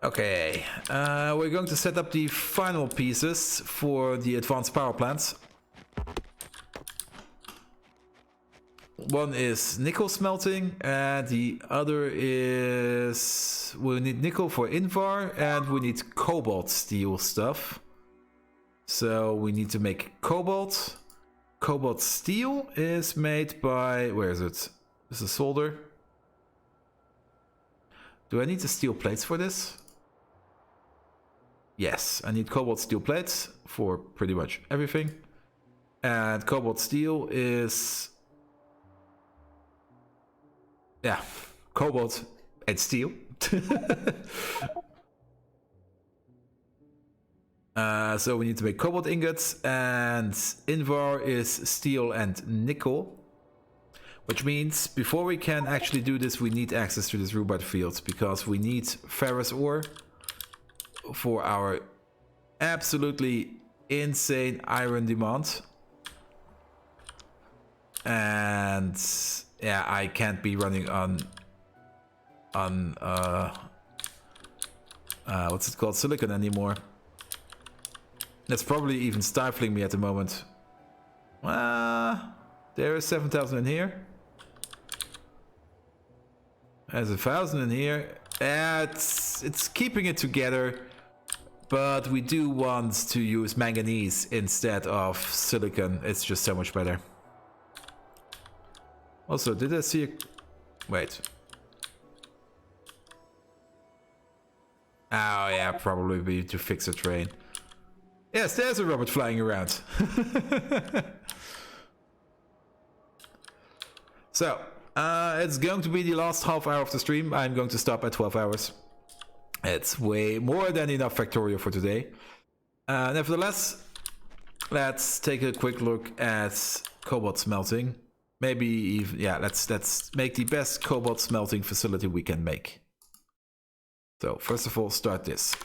Okay, we're going to set up the final pieces for the advanced power plants. One is nickel smelting, and the other is... we need nickel for Invar, and we need cobalt steel stuff. So we need to make cobalt. Cobalt steel is made by... where is it? This is solder. Do I need the steel plates for this? Yes, I need cobalt steel plates for pretty much everything. And cobalt steel is... yeah, cobalt and steel. So we need to make cobalt ingots, and Invar is steel and nickel. Which means before we can actually do this, we need access to this rhubarb field, because we need ferrous ore for our absolutely insane iron demand. And yeah, I can't be running on what's it called, silicon anymore. That's probably even stifling me at the moment. There is 7,000 in here. There's 1,000 in here. It's keeping it together, but we do want to use manganese instead of silicon. It's just so much better. Also, did I see a... wait. Oh yeah, probably be to fix a train. Yes, there's a robot flying around. So, it's going to be the last half hour of the stream. I'm going to stop at 12 hours. It's way more than enough Factorio for today. Nevertheless, let's take a quick look at cobalt smelting. Maybe even, yeah, let's make the best cobalt smelting facility we can make. So, first of all, start this.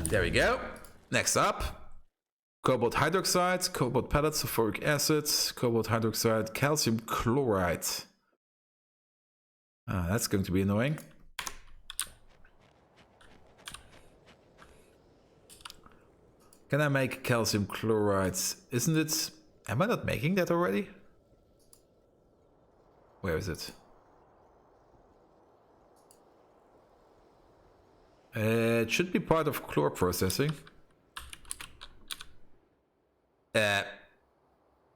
There we go. Next up, cobalt hydroxide, cobalt pellets, sulfuric acid, cobalt hydroxide, calcium chloride. That's going to be annoying. Can I make calcium chloride? Isn't it... am I not making that already? Where is it? It should be part of chlor processing.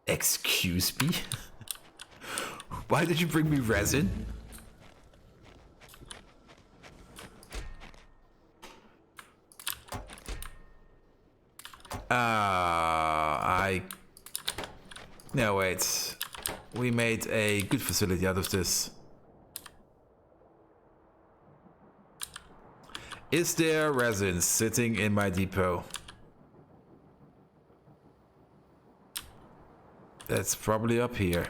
Excuse me? Why did you bring me resin? No, wait. We made a good facility out of this. Is there resin sitting in my depot? That's probably up here.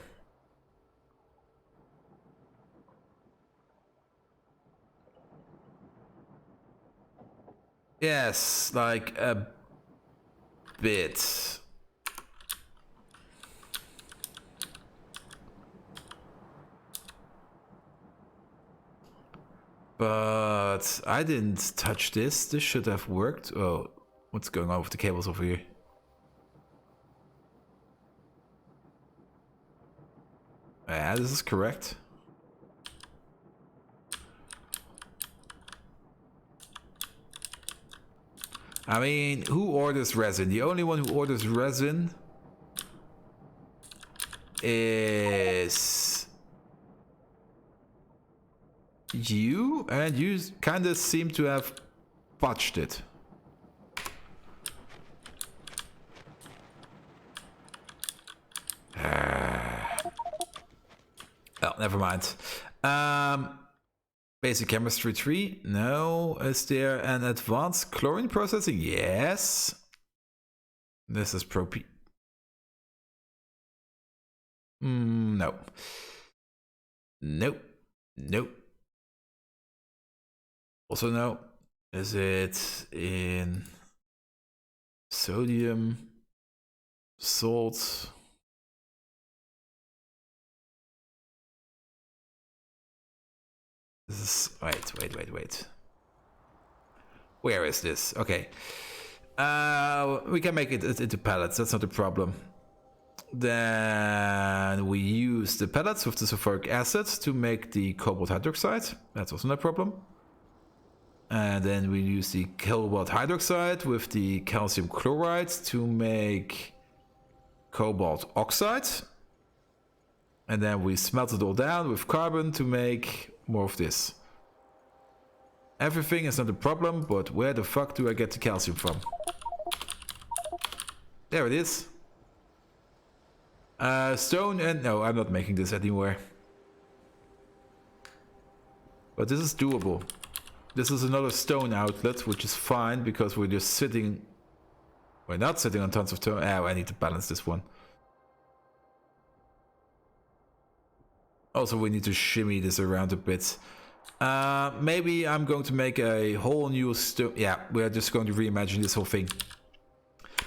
Yes, like a bit. But I didn't touch this. This should have worked. Oh, what's going on with the cables over here? Yeah, this is correct. I mean, who orders resin? The only one who orders resin is you, and you kind of seem to have botched it. Oh, never mind. Basic chemistry tree? No. Is there an advanced chlorine processing? Yes. This is no. Nope. Nope. Also no. Is it in sodium, salt? This is, wait. Where is this? Okay. We can make it into pellets, that's not a problem. Then we use the pellets with the sulfuric acid to make the cobalt hydroxide. That's also no problem. And then we use the cobalt hydroxide with the calcium chloride to make cobalt oxide. And then we smelt it all down with carbon to make more of this. Everything is not a problem, but where the fuck do I get the calcium from? There it is. Stone and... No, I'm not making this anywhere. But this is doable. This is another stone outlet, which is fine because we're just sitting... We're not sitting on tons of stone. Oh, I need to balance this one. Also, we need to shimmy this around a bit. Maybe I'm going to make a whole new stone. Yeah, we're just going to reimagine this whole thing.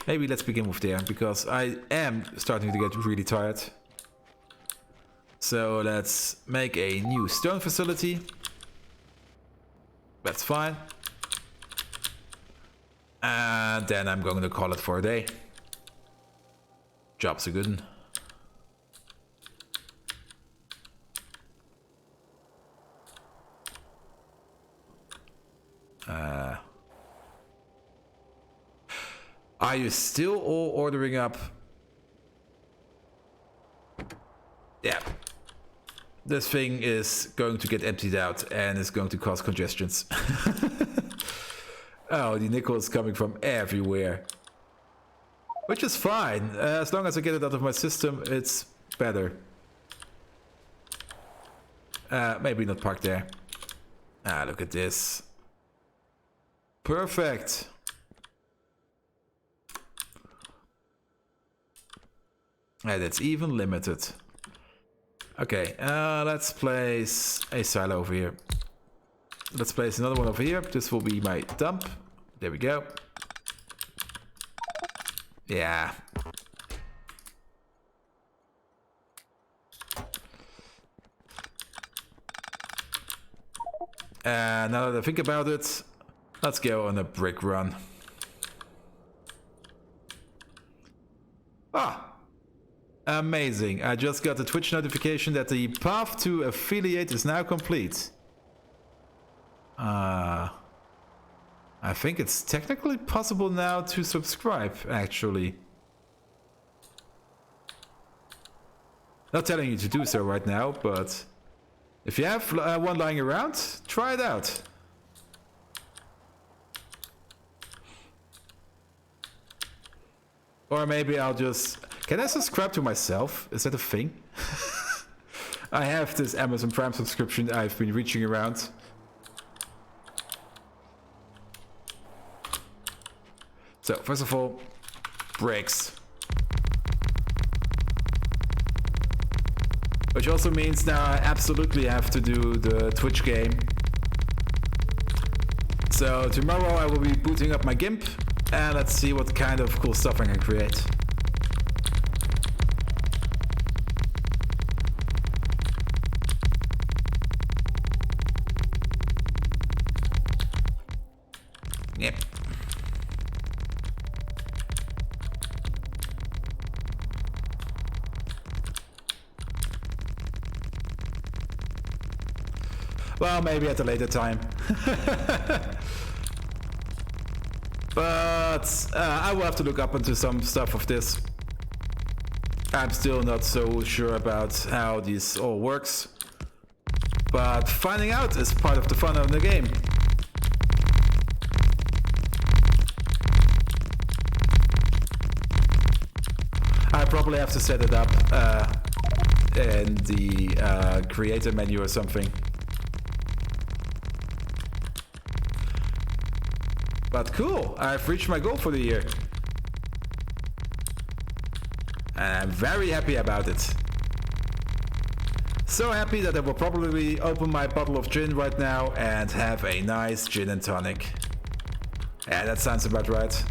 Maybe let's begin with there, because I am starting to get really tired. So let's make a new stone facility. That's fine. And then I'm going to call it for a day. Job's a good one. Are you still all ordering up? Yeah. This thing is going to get emptied out and is going to cause congestions. Oh, the nickel is coming from everywhere. Which is fine. As long as I get it out of my system, it's better. Maybe not park there. Ah, look at this. Perfect. And it's even limited. Okay, let's place a silo over here. Let's place another one over here. This will be my dump. There we go. Yeah. Now that I think about it, let's go on a brick run. Ah! Amazing. I just got a Twitch notification that the path to affiliate is now complete. I think it's technically possible now to subscribe, actually. Not telling you to do so right now, but if you have one lying around, try it out. Or maybe I'll just... Can I subscribe to myself? Is that a thing? I have this Amazon Prime subscription I've been reaching around. So, first of all, bricks. Which also means now I absolutely have to do the Twitch game. So tomorrow I will be booting up my GIMP and let's see what kind of cool stuff I can create. Yep. Well, maybe at a later time. But I will have to look up into some stuff of this. I'm still not so sure about how this all works. But finding out is part of the fun of the game. I probably have to set it up in the creator menu or something. But cool, I've reached my goal for the year. And I'm very happy about it. So happy that I will probably open my bottle of gin right now and have a nice gin and tonic. Yeah, that sounds about right.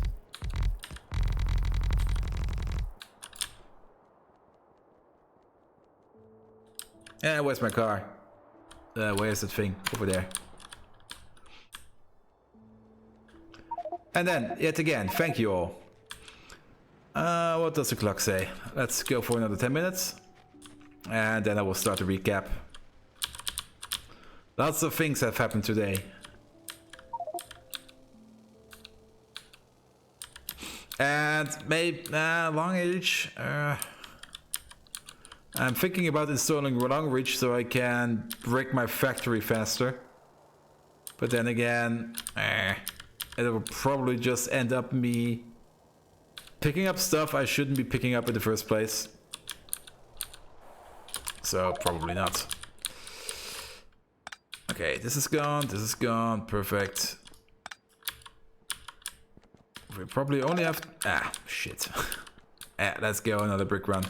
Yeah, where's my car? Where's that thing? Over there. And then, yet again, thank you all. What does the clock say? Let's go for another 10 minutes. And then I will start to recap. Lots of things have happened today. And maybe long reach. I'm thinking about installing long reach so I can break my factory faster. But then again, it will probably just end up me picking up stuff I shouldn't be picking up in the first place. So probably not. Okay, this is gone, perfect. We probably only have... shit. Let's go, another brick run.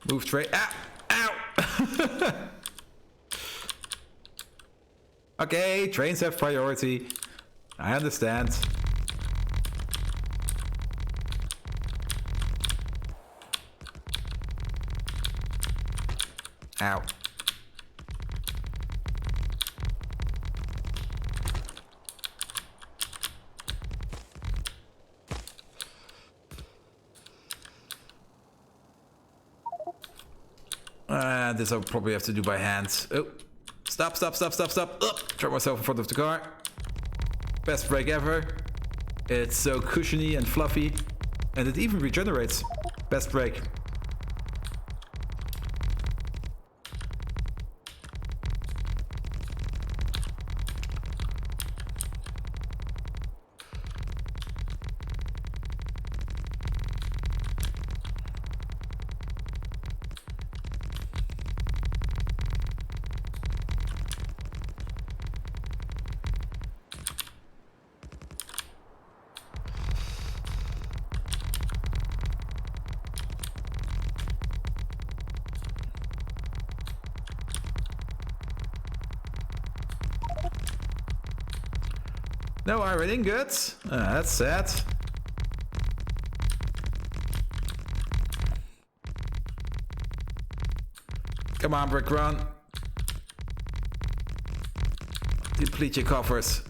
Move tray. Ow! Okay, trains have priority. I understand. Ow. This I'll probably have to do by hand. Oh, stop. Throw myself in front of the car. Best brake ever. It's so cushiony and fluffy. And it even regenerates. Best brake. No iron ingots. That's sad. Come on, brick run. Deplete your coffers.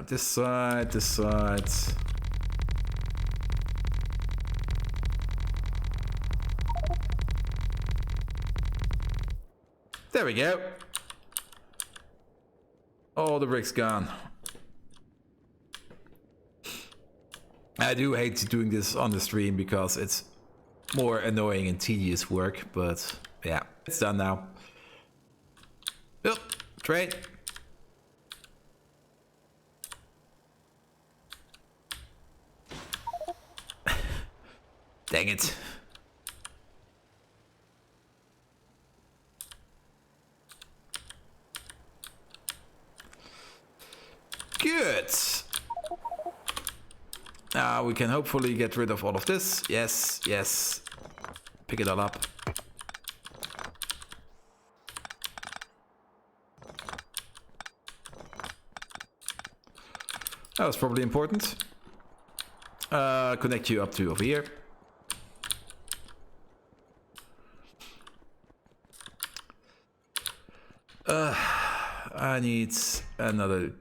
This side, this side. There we go. All the bricks gone. I do hate doing this on the stream because it's more annoying and tedious work, but yeah, it's done now. Yep, trade. Dang it. Good. Now we can hopefully get rid of all of this. Yes, yes. Pick it all up. That was probably important. Connect you up to over here. I need another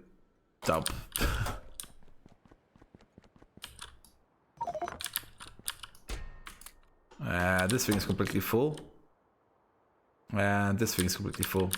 dump. This thing is completely full. And this thing is completely full.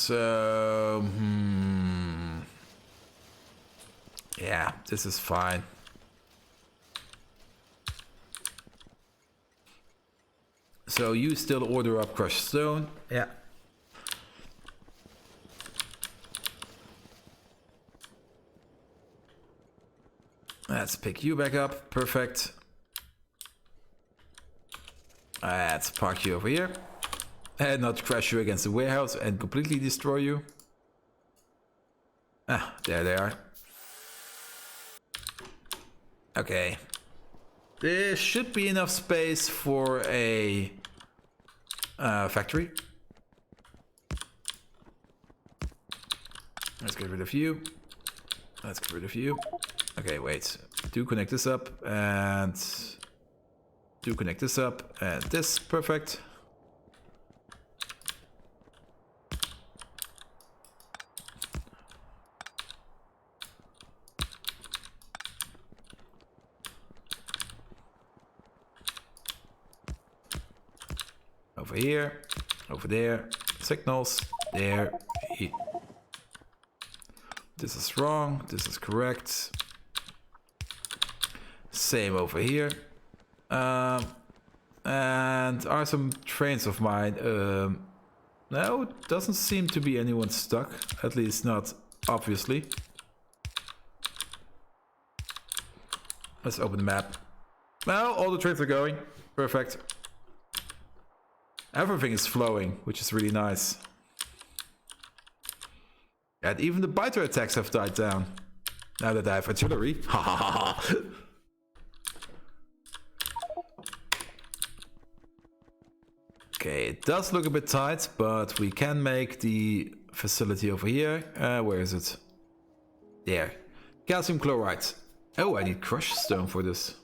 So, yeah, this is fine. So you still order up crushed stone. Yeah. Let's pick you back up. Perfect. Let's park you over here. And not crash you against the warehouse and completely destroy you. Ah, there they are. Okay. There should be enough space for a factory. Let's get rid of you. Let's get rid of you. Okay, wait. Do connect this up and do connect this up and this. Perfect. Over here, over there, signals, there. This is wrong, this is correct. Same over here. And are some trains of mine. No, doesn't seem to be anyone stuck, at least not obviously. Let's open the map. Well, all the trains are going. Perfect. Everything is flowing, which is really nice. And even the biter attacks have died down. Now that I have artillery. Ha ha ha ha. Okay, it does look a bit tight, but we can make the facility over here. Where is it? There. Calcium chloride. Oh, I need crushed stone for this.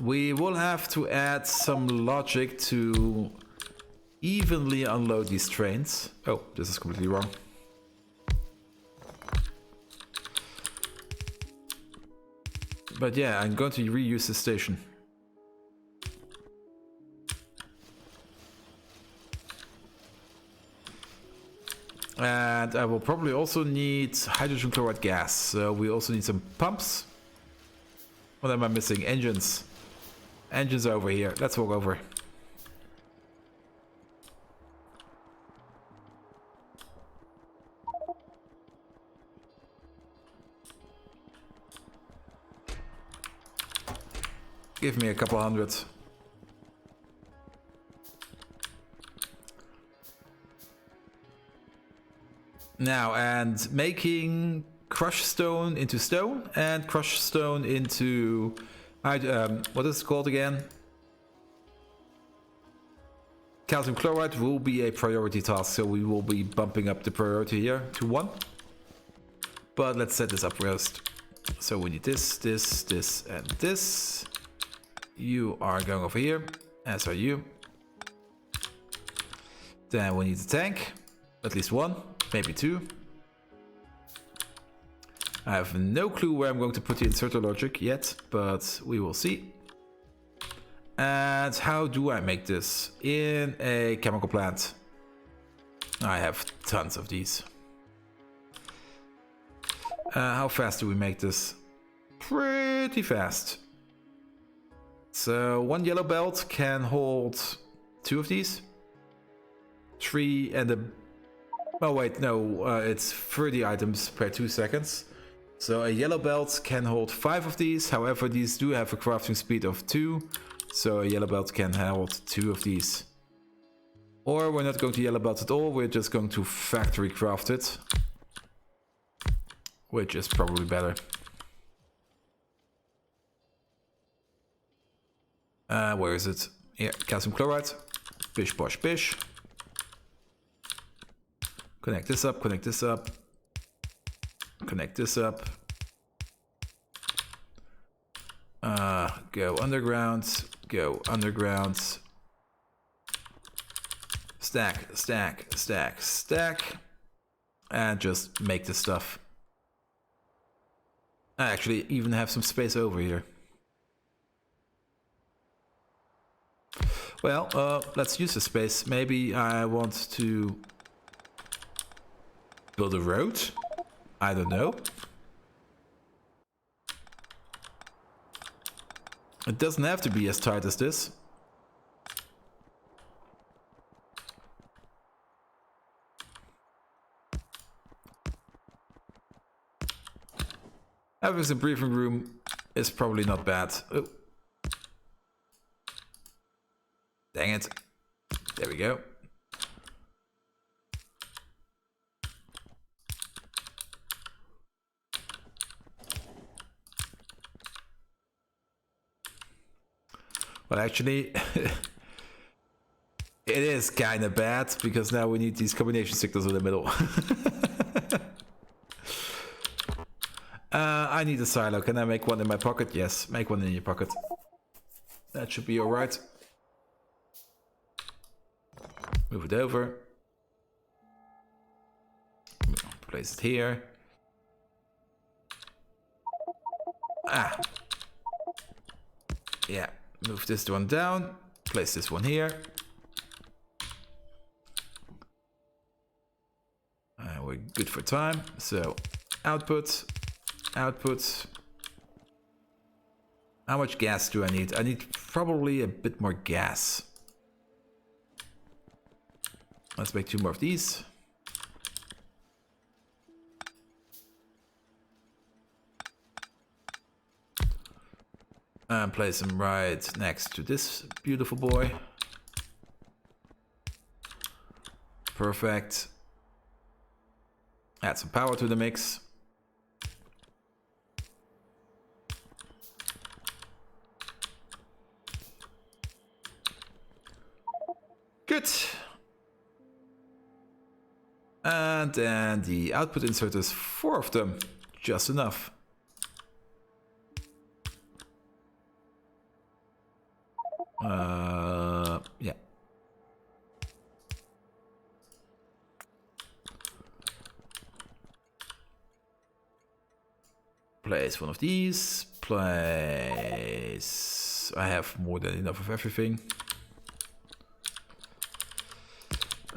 We will have to add some logic to evenly unload these trains. Oh, this is completely wrong. But yeah, I'm going to reuse this station. And I will probably also need hydrogen chloride gas. So we also need some pumps. What am I missing? Engines. Engines over here. Let's walk over. Give me a couple hundred. Now, and making crushed stone into stone and crushed stone into what is it called again? Calcium chloride will be a priority task, so we will be bumping up the priority here to 1. But let's set this up first. So we need this, this, this, and this. You are going over here, as are you. Then we need a tank, at least 1, maybe 2. I have no clue where I'm going to put the inserter logic yet, but we will see. And how do I make this? In a chemical plant. I have tons of these. How fast do we make this? Pretty fast. So 1 yellow belt can hold 2 of these. 3 and a... Oh wait, no, it's 30 items per 2 seconds. So a yellow belt can hold 5 of these, however these do have a crafting speed of 2. So a yellow belt can hold 2 of these. Or we're not going to yellow belt at all, we're just going to factory craft it. Which is probably better. Where is it? Here, calcium chloride. Bish bosh bish. Connect this up, connect this up. Connect this up. go underground, go underground. Stack, stack, stack, stack. And just make the stuff. I actually even have some space over here. Well, let's use the space. Maybe I want to build a road? I don't know. It doesn't have to be as tight as this. Having a briefing room is probably not bad. Oh. Dang it. There we go. Well, actually, it is kind of bad because now we need these combination signals in the middle. I need a silo. Can I make one in my pocket? Yes, make one in your pocket. That should be alright. Move it over. Place it here. Ah. Yeah. Move this one down. Place this one here. We're good for time. So, output. Output. How much gas do I need? I need probably a bit more gas. Let's make 2 more of these. And place them right next to this beautiful boy. Perfect. Add some power to the mix. Good. And then the output inserters, 4 of them, just enough. Yeah. Place one of these. Place. I have more than enough of everything.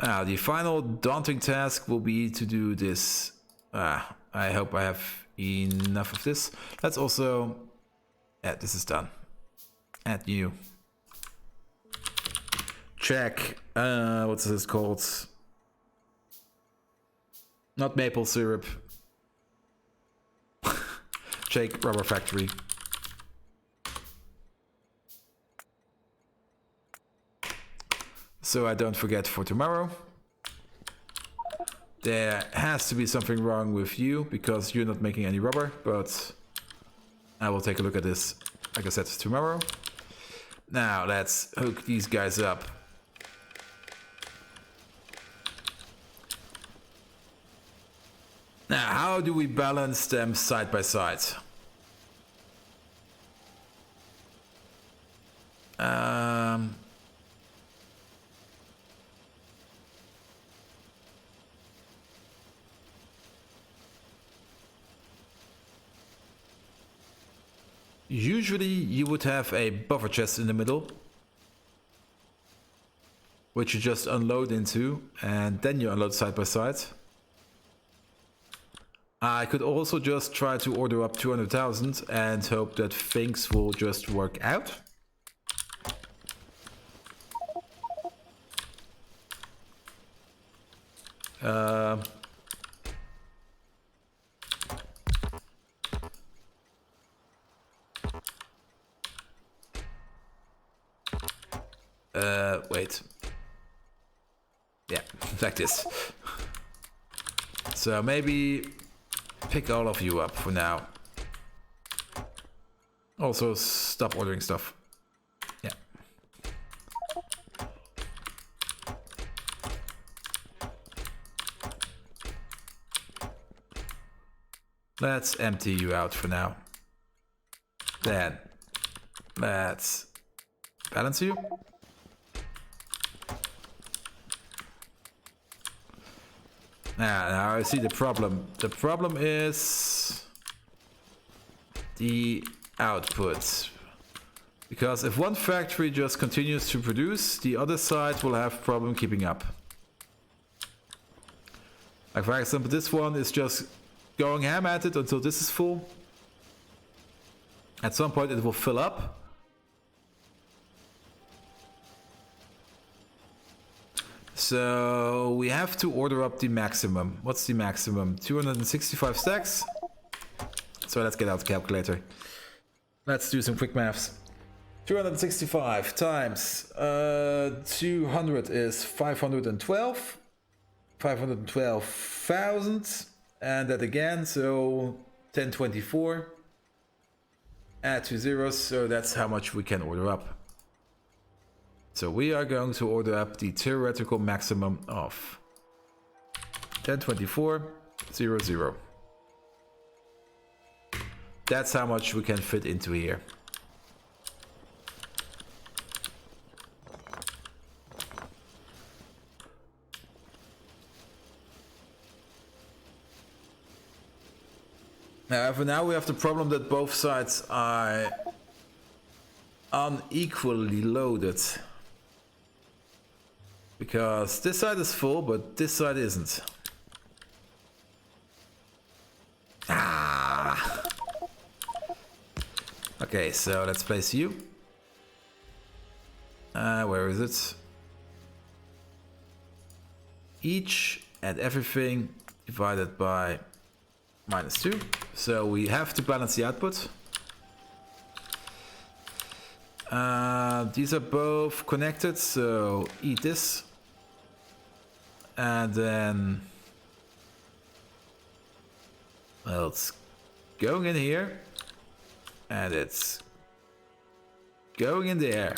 Now, the final daunting task will be to do this. I hope I have enough of this. Let's also... Yeah, this is done. Add new. Check. What's this called? Not maple syrup. Check rubber factory. So I don't forget for tomorrow. There has to be something wrong with you because you're not making any rubber, but I will take a look at this, like I said, tomorrow. Now let's hook these guys up. Now, how do we balance them side by side? Usually you would have a buffer chest in the middle, which you just unload into, and then you unload side by side. I could also just try to order up 200,000 and hope that things will just work out. Wait. Yeah, like this. So maybe pick all of you up for now. Also, stop ordering stuff. Yeah. Let's empty you out for now. Then, Let's balance you. Now I see the problem. The problem is the output. Because if one factory just continues to produce, the other side will have problem keeping up. Like for example, this one is just going ham at it until this is full. At some point it will fill up. So we have to order up the maximum. What's the maximum? 265 stacks. So let's get out the calculator. Let's do some quick maths. 265 times 200 is 512. 512,000. And that again, so 1024. Add 2 zeros, so that's how much we can order up. So we are going to order up the theoretical maximum of 1024,000. That's how much we can fit into here. Now, for now we have the problem that both sides are unequally loaded. Because this side is full, but this side isn't. Ah! Okay, so let's place you. Where is it? Each and everything divided by -2. So we have to balance the output. These are both connected, so eat this. And then, well, it's going in here. And it's going in there.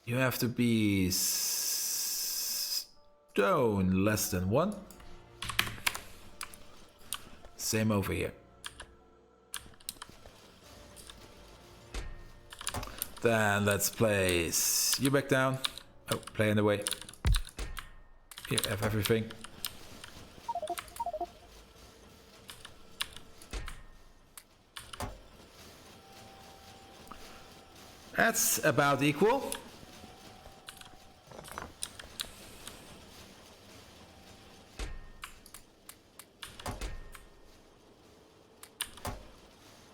You have to be stone less than 1. Same over here. Then let's place you back down. Oh, play in the way. Here, have everything. That's about equal.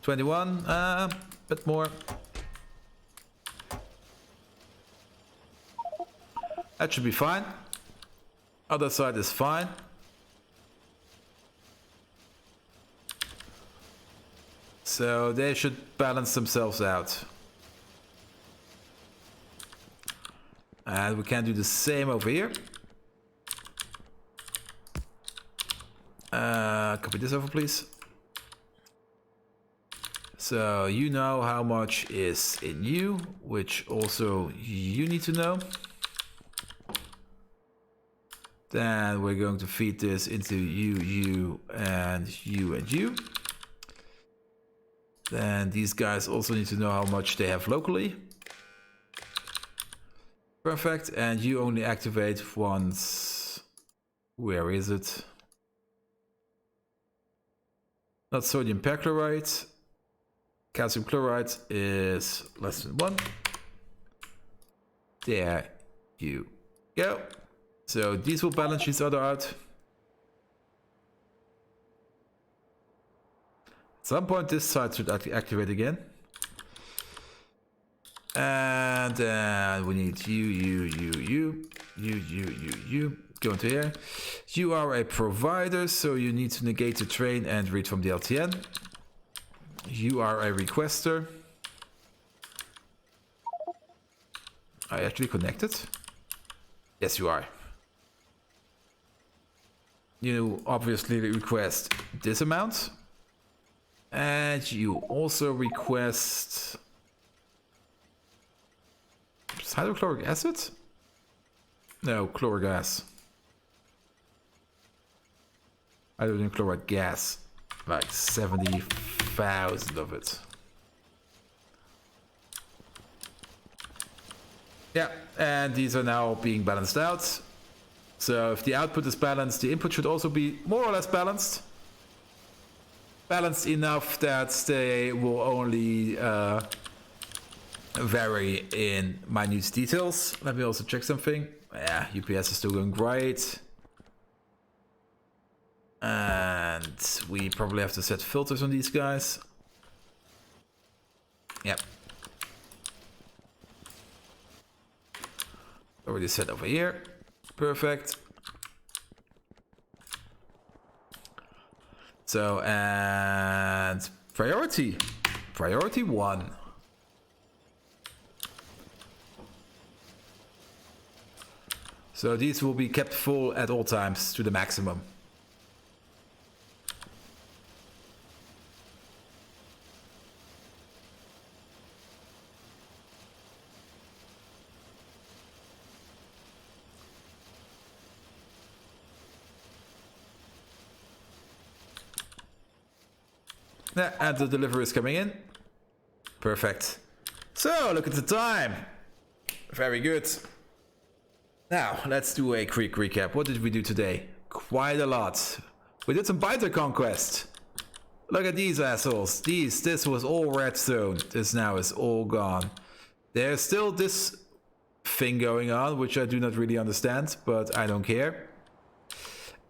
$21, bit more. That should be fine. Other side is fine. So they should balance themselves out. And we can do the same over here. Copy this over, please. So you know how much is in you, which also you need to know. Then we're going to feed this into you, you, and you, and you. Then these guys also need to know how much they have locally. Perfect, and you only activate once. Where is it? Not sodium perchloride. Calcium chloride is less than 1. There you go. So these will balance each other out. At some point this side should activate again. And then we need you. Go into here. You are a provider, so you need to negate the train and read from the LTN. You are a requester. Are you actually connected? Yes, you are. You obviously request this amount. And you also request hydrochloric acid? No, chloric gas. hydrogen chloride gas. Like 70,000 of it. Yeah, and these are now being balanced out. So if the output is balanced, the input should also be more or less balanced. Balanced enough that they will only vary in minute details. Let me also check something. Yeah, UPS is still going great. And we probably have to set filters on these guys. Yep. Already set over here. Perfect. So, and priority. Priority 1. So these will be kept full at all times to the maximum. Yeah, and the delivery is coming in. Perfect. So, look at the time. Very good. Now, let's do a quick recap. What did we do today? Quite a lot. We did some biter conquest. Look at these assholes. This was all redstone. This now is all gone. There's still this thing going on, which I do not really understand, but I don't care.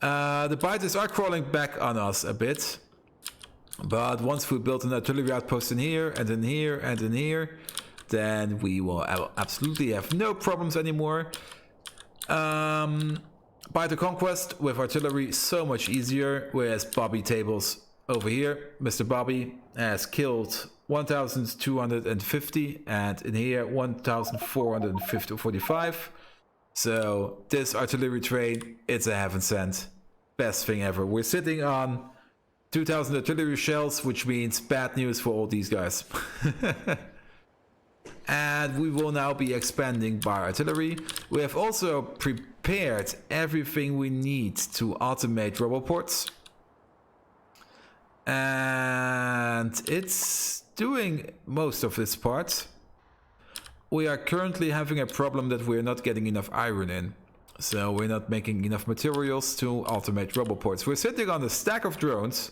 The biters are crawling back on us a bit. But once we build an artillery outpost in here, and in here, and in here, then we will absolutely have no problems anymore. Biter conquest with artillery so much easier, whereas Bobby tables over here. Mr. Bobby has killed 1,250, and in here 1,445. So this artillery train, it's a heaven sent. Best thing ever. We're sitting on 2,000 artillery shells, which means bad news for all these guys. And we will now be expanding by artillery. We have also prepared everything we need to automate roboports. And it's doing most of this part. We are currently having a problem that we're not getting enough iron in. So we're not making enough materials to automate roboports. We're sitting on a stack of drones.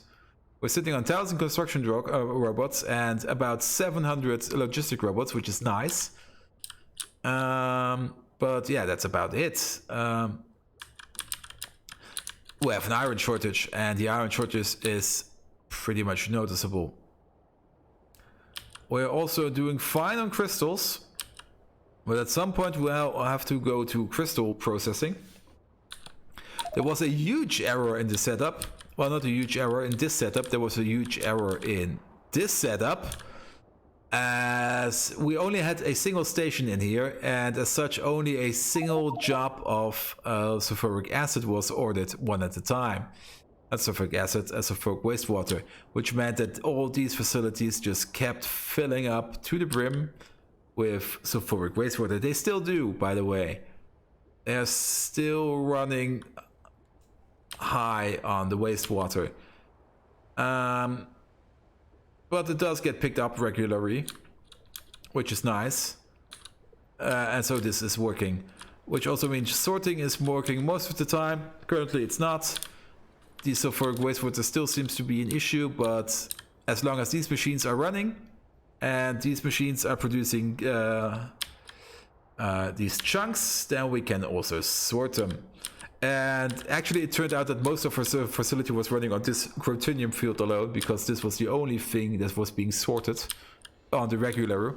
We're sitting on 1,000 construction robots and about 700 logistic robots, which is nice. But yeah, that's about it. We have an iron shortage, and the iron shortage is pretty much noticeable. We're also doing fine on crystals, but at some point we'll have to go to crystal processing. There was a huge error in the setup. Well, not a huge error in this setup. There was a huge error in this setup, as we only had a single station in here, and as such only a single job of sulfuric acid was ordered one at a time. Not sulfuric acid, sulfuric wastewater, which meant that all these facilities just kept filling up to the brim with sulfuric wastewater. They still do, by the way. They're still running high on the wastewater, but it does get picked up regularly, which is nice, and so this is working, which also means sorting is working most of the time. Currently it's not. The sulfuric wastewater still seems to be an issue, but as long as these machines are running and these machines are producing these chunks, then we can also sort them. And actually it turned out that most of our facility was running on this Grotinium field alone, because this was the only thing that was being sorted on the regular,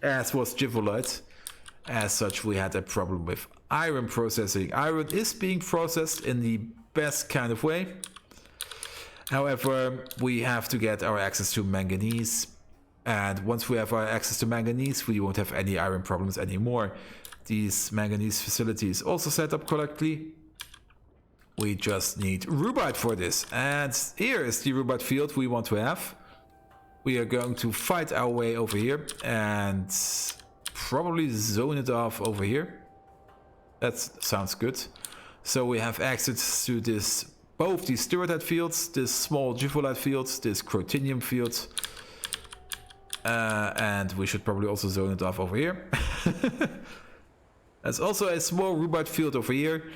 as was Givolite. As such, we had a problem with iron processing. Iron is being processed in the best kind of way. However, we have to get our access to manganese. And once we have our access to manganese, we won't have any iron problems anymore. These manganese facilities also set up correctly. We just need rubite for this, and here is the rubite field we want to have. We are going to fight our way over here and probably zone it off over here. That sounds good. So we have access to this both these Stuartite fields, this small Gifolite field, this Crotinium field. And we should probably also zone it off over here. There's also a small Rubite field over here.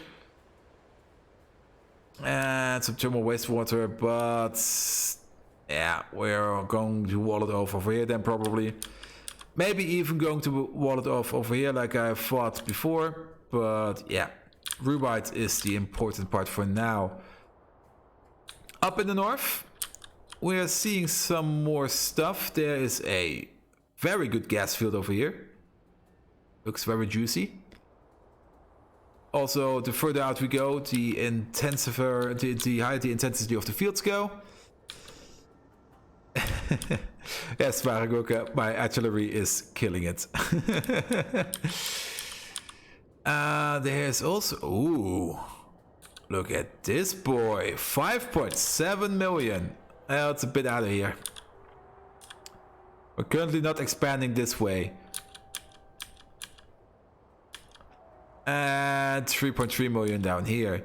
And some thermal wastewater, but yeah, we're going to wall it off over here then probably. Maybe even going to wall it off over here like I thought before. But yeah, Rubite is the important part for now. Up in the north, we are seeing some more stuff. There is a very good gas field over here. Looks very juicy. Also, the further out we go, the higher the intensity of the fields go. Yes, Varagoka, my artillery is killing it. There's also... Ooh, look at this boy. 5.7 million. It's a bit out of here. We're currently not expanding this way. And 3.3 million down here.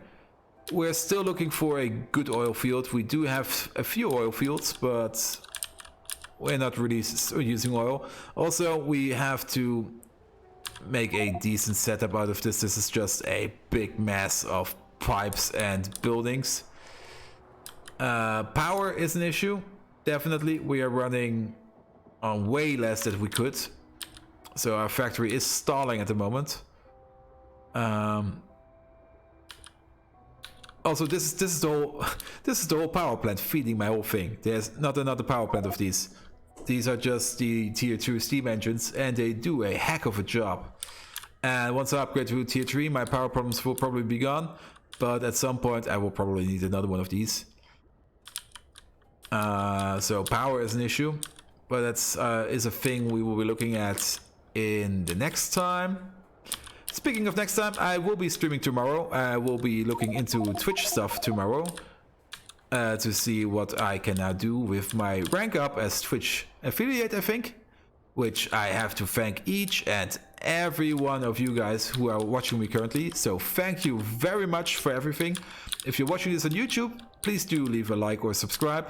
We're still looking for a good oil field. We do have a few oil fields, but we're not really using oil. Also, we have to make a decent setup out of this. This is just a big mess of pipes and buildings. Power is an issue. Definitely, we are running on way less than we could. So our factory is stalling at the moment. Also, this is the whole power plant feeding my whole thing. There's not another power plant of these. These are just the tier 2 steam engines, and they do a heck of a job. And once I upgrade to tier 3, my power problems will probably be gone. But at some point, I will probably need another one of these. So power is an issue, but that's is a thing we will be looking at in the next time. Speaking of next time, I will be streaming tomorrow. I will be looking into Twitch stuff tomorrow to see what I can now do with my rank up as Twitch affiliate, I think. Which I have to thank each and every one of you guys who are watching me currently. So thank you very much for everything. If you're watching this on YouTube, please do leave a like or subscribe.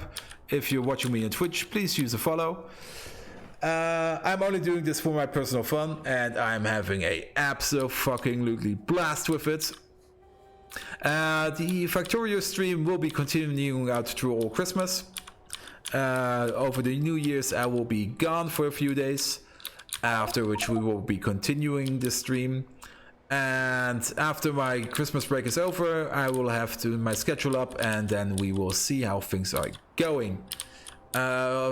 If you're watching me on Twitch, please use a follow. I'm only doing this for my personal fun, and I'm having a absolutely blast with it. The Factorio stream will be continuing out through all Christmas. Over the New Year's, I will be gone for a few days, after which we will be continuing the stream. And after my Christmas break is over, I will have to my schedule up, and then we will see how things are going.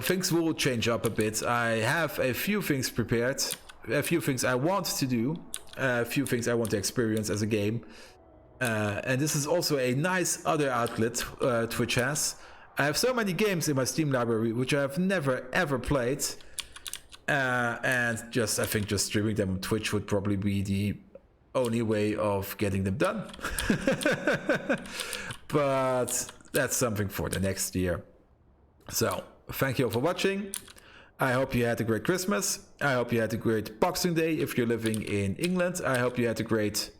Things will change up a bit. I have a few things prepared, a few things I want to do, a few things I want to experience as a game. And this is also a nice other outlet Twitch has. I have so many games in my Steam library which I have never ever played. And I think just streaming them on Twitch would probably be the only way of getting them done. But that's something for the next year. So, thank you all for watching. I hope you had a great Christmas. I hope you had a great Boxing Day if you're living in England. I hope you had a great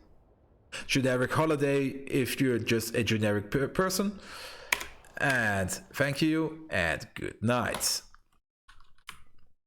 generic holiday if you're just a generic person. And thank you and good night.